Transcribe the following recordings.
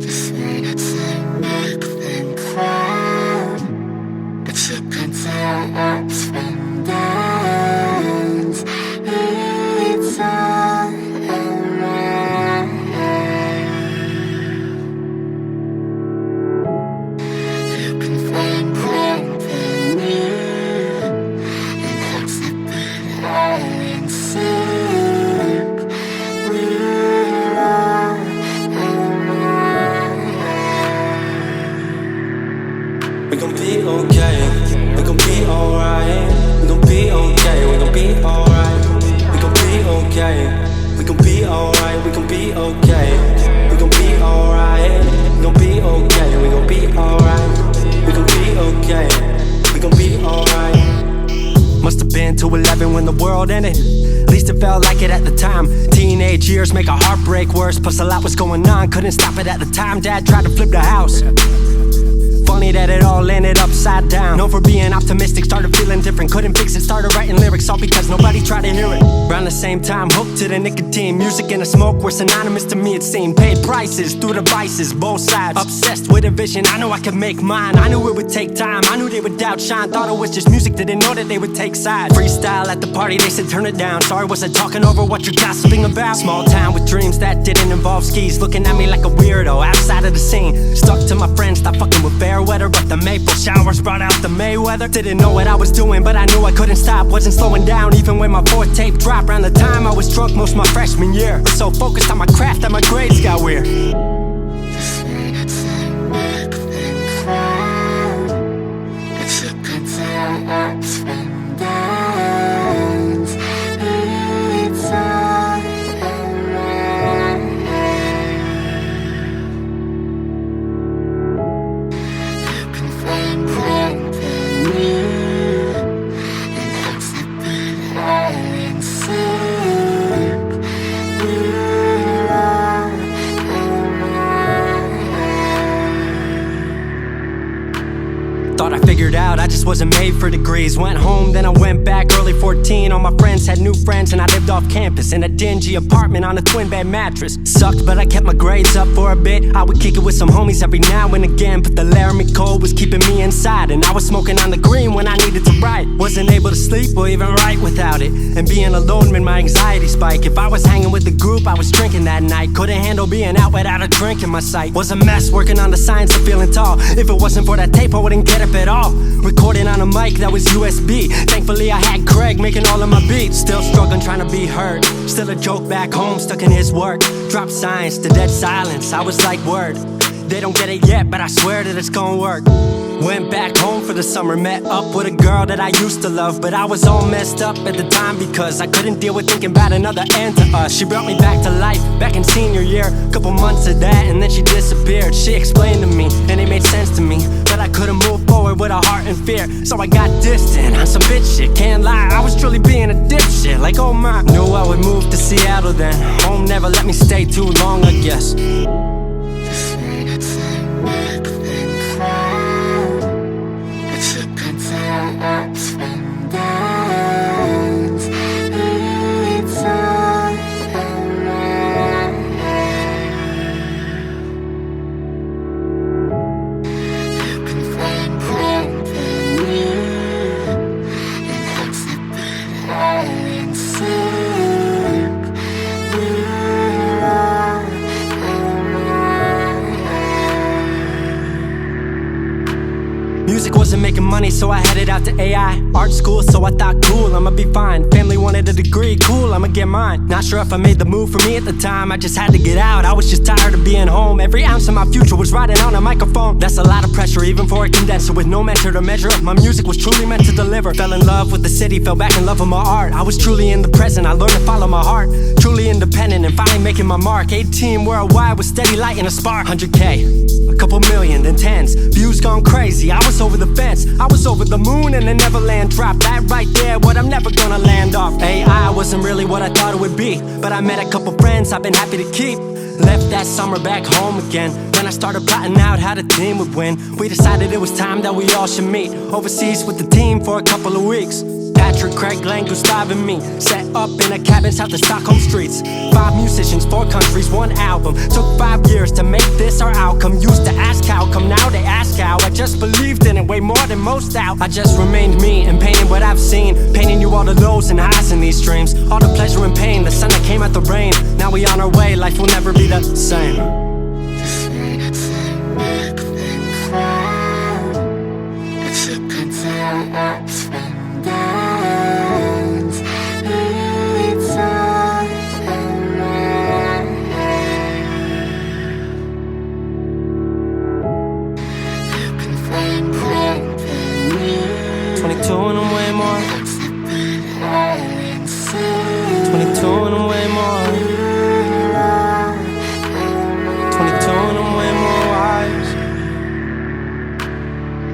Just made it seem big thing crowd, but you can tell ups and downs. It's all around. You can find something new and hooks that put all in sync. We're all around. We gon' be okay, we gon' be alright. We gon' be okay, we gon' be alright. We gon' be okay, we gon' be alright. We gon' be okay, we gon' be alright. We gon' be okay, we gon' be alright. We gon' be okay, we gon' be alright. Must've been 211 when the world ended. At least it felt like it at the time. Teenage years make a heartbreak worse. Plus a lot was going on, couldn't stop it at the time. Dad tried to flip the house. Funny that it all ended upside down. Known for being optimistic, started feeling different. Couldn't fix it, started writing lyrics, all because nobody tried to hear it. Around the same time, hooked to the nicotine. Music and the smoke were synonymous to me, it seemed. Paid prices through devices, both sides. Obsessed with a vision, I knew I could make mine. I knew it would take time, I knew they would outshine. Thought it was just music, didn't know that they would take sides. Freestyle at the party, they said turn it down. Sorry, was I talking over what you're gossiping about? Small town with dreams that didn't involve skis. Looking at me like a weirdo, outside of the scene. Stuck to my friends, stopped fucking with fair weather. But the maple showers brought out the Mayweather. Didn't know what I was doing, but I knew I couldn't stop. Wasn't slowing down, even when my fourth tape dropped. Around the time I was drunk most my freshman year. Was so focused on my craft that my grades got weird. Just made it seem big thing crowd, but you can tell ups and downs. It's all around. You can find something new and hooks that put all in sync. We're all around. Thought I figured out I just wasn't made for degrees. Went home, then I went back early 14. All my friends had new friends and I lived off campus in a dingy apartment on a twin bed mattress. Sucked, but I kept my grades up for a bit. I would kick it with some homies every now and again, but the Laramie cold was keeping me inside. And I was smoking on the green when I needed to write. Wasn't able to sleep or even write without it. And being alone made my anxiety spike. If I was hanging with the group, I was drinking that night. Couldn't handle being out without a drink in my sight. Was a mess working on the science of feeling tall. If it wasn't for that tape, I wouldn't get up at all. Recording on a mic that was USB. Thankfully I had Craig making all of my beats. Still struggling trying to be heard. Still a joke back home, stuck in his work. Dropped science to dead silence, I was like word. They don't get it yet, but I swear that it's gonna work. Went back home for the summer, met up with a girl that I used to love. But I was all messed up at the time because I couldn't deal with thinking about another end to us. She brought me back to life, back in senior year. Couple months of that and then she disappeared. She explained to me, and it made sense to me, that I couldn't move forward with a heart in fear. So I got distant on some bitch shit, can't lie, I was truly being a dipshit. Like oh my, knew I would move to Seattle then. Home never let me stay too long, I guess. Just made it seem big thing crowd, but you can tell ups and downs. It's all around. You can find something new and hooks that put all in sync. We're all Music wasn't making money, so I headed out to AI art school, so I thought cool, I'ma be fine. Family wanted a degree, cool, I'ma get mine. Not sure if I made the move for me at the time, I just had to get out. I was just tired of being home. Every ounce of my future was riding on a microphone. That's a lot of pressure, even for a condenser with no mentor to measure up. My music was truly meant to deliver. Fell in love with the city, fell back in love with my art. I was truly in the present, I learned to follow my heart. Truly independent and finally making my mark. 18 worldwide with steady lighting a spark. 100K, a couple million, then tens. Views gone crazy, I was over the fence. I was over the moon and the Neverland drop. That right there, what I'm never gonna land off. AI wasn't really what I thought it would be, but I met a couple friends I've been happy to keep. Left that summer back home again. Then I started plotting out how the team would win. We decided it was time that we all should meet overseas with the team for a couple of weeks. Patrick, Craig, Glenn, Gustav and me set up in a cabin south of Stockholm streets. 5 musicians, 4 countries, 1 album. Took 5 years to make this this our outcome. Used to ask how come, now they ask how. I just believed in it way more than most out. I just remained me and painted what I've seen, painting you all the lows and highs in these dreams, all the pleasure and pain, the sun that came out the rain. Now we on our way, life will never be the same. This ain't a big thing crowd. It's a good time, ups and downs. It's all around. You can find growth in you. 22 and I'm way more. It's a bit high inside. 22 and I'm way more. 22 and I'm way more wise.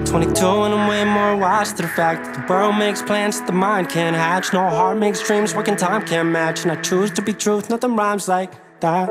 22 and I'm way more wise to the fact that the world makes plans that the mind can't hatch. No heart makes dreams working time can't match. And I choose to be truth, nothing rhymes like that.